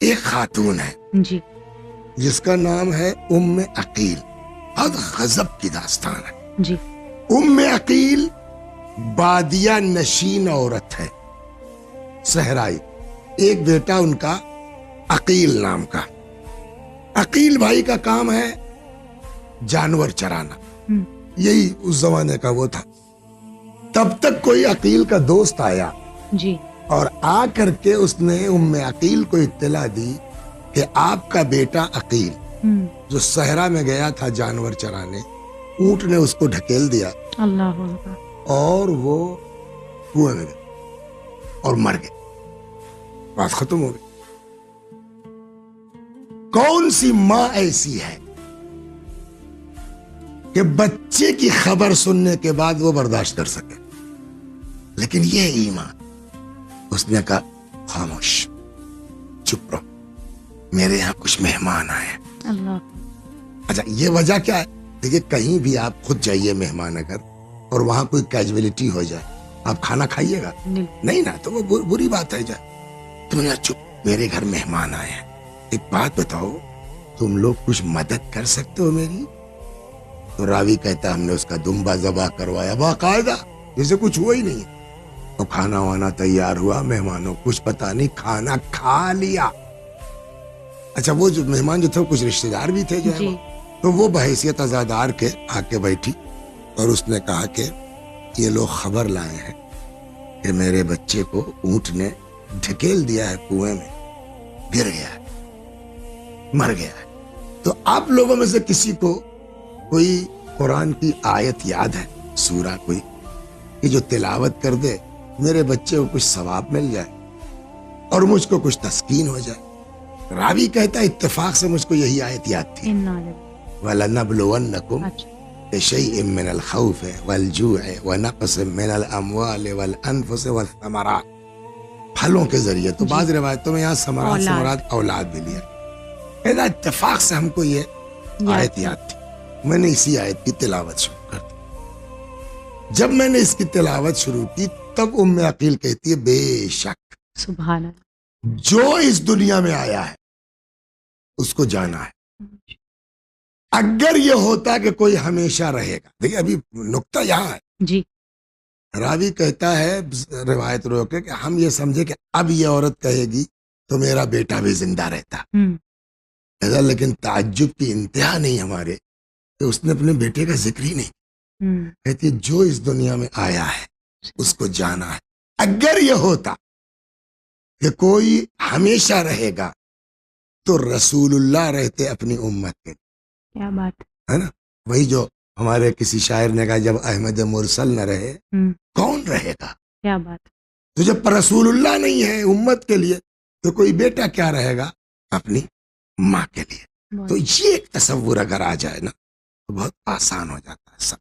ایک خاتون ہے جی جس کا نام ہے عقیل. بہت غضب کی داستان ہے. جی عقیل بادیہ نشین عورت ہے، صحرائی. ایک بیٹا ان کا عقیل نام کا. عقیل بھائی کا کام ہے جانور چرانا. یہی اس زمانے کا وہ تھا. تب تک کوئی عقیل کا دوست آیا جی اور آ کر کے اس نے عقیل کو اطلاع دی کہ آپ کا بیٹا عقیل جو صحرا میں گیا تھا جانور چرانے، اونٹ نے اس کو ڈھکیل دیا اللہ اکبر، اور وہ کنویں میں گیا اور مر گیا. بات ختم ہو گئی. کون سی ماں ایسی ہے کہ بچے کی خبر سننے کے بعد وہ برداشت کر سکے؟ لیکن یہ ایمان. اس نے کہا خاموش، چپ رہو، میرے یہاں کچھ مہمان آئے ہیں. اللہ. اچھا یہ وجہ کیا ہے؟ دیکھیے کہیں بھی آپ خود جائیے مہمان اگر اور وہاں کوئی کیجویلٹی ہو جائے، آپ کھانا کھائیے گا؟ نہیں نا، تو وہ بری بات ہے. تم نے چپ، میرے گھر مہمان آئے ہیں، ایک بات بتاؤ، تم لوگ کچھ مدد کر سکتے ہو میری؟ تو راوی کہتا ہم نے اس کا دمبا ذبح کروایا باقاعدہ، جیسے کچھ ہوا ہی نہیں. تو کھانا وانا تیار ہوا، مہمانوں کچھ پتا نہیں، کھانا کھا لیا. اچھا وہ جو مہمان جو تھے کچھ رشتہ دار بھی تھے جو ہے، تو وہ بحیثیت عزادار کے آ کے بیٹھی اور اس نے کہا کہ یہ لوگ خبر لائے ہیں کہ میرے بچے کو اونٹ نے ڈھکیل دیا ہے، کنویں میں گر گیا ہے، مر گیا ہے. تو آپ لوگوں میں سے کسی کو کوئی قرآن کی آیت یاد ہے، سورہ کوئی، کہ جو تلاوت کر دے میرے بچے کو کچھ ثواب مل جائے اور مجھ کو کچھ تسکین ہو جائے؟ راوی کہتا اتفاق سے مجھ کو یہی آیت یاد تھی، وَلَنَبْلُوَنَّكُمْ بِشَيْءٍ مِّنَ الْخَوْفِ وَالْجُوعِ وَنَقْصٍ مِّنَ الْأَمْوَالِ وَالْأَنفُسِ وَالثَّمَرَاتِ. پھلوں کے ذریعے، تو بعض روایتوں میں یہاں ثمرات سے مراد اولاد بھی لیا. کہتا اتفاق سے ہم کو یہ آیت یاد تھی، میں نے اسی آیت کی تلاوت شروع کر دی. جب میں نے اس کی تلاوت شروع کی تب عقیل کہتی ہے بے شک سبحان اللہ، جو اس دنیا میں آیا ہے اس کو جانا ہے. اگر یہ ہوتا کہ کوئی ہمیشہ رہے گا، دیکھیں ابھی نقطہ یہاں ہے. جی راوی کہتا ہے روایت روکے کہ ہم یہ سمجھے کہ اب یہ عورت کہے گی تو میرا بیٹا بھی زندہ رہتا. لیکن تعجب کی انتہا نہیں ہمارے کہ اس نے اپنے بیٹے کا ذکر ہی نہیں. کہتی جو اس دنیا میں آیا ہے اس کو جانا ہے. اگر یہ ہوتا کہ کوئی ہمیشہ رہے گا تو رسول اللہ رہتے اپنی امت کے. کیا بات ہے نا، وہی جو ہمارے کسی شاعر نے کہا جب احمد مرسل نہ رہے کون رہے گا. کیا بات. تو جب رسول اللہ نہیں ہے امت کے لیے تو کوئی بیٹا کیا رہے گا اپنی ماں کے لیے. تو یہ ایک تصور اگر آ جائے نا تو بہت آسان ہو جاتا ہے سب.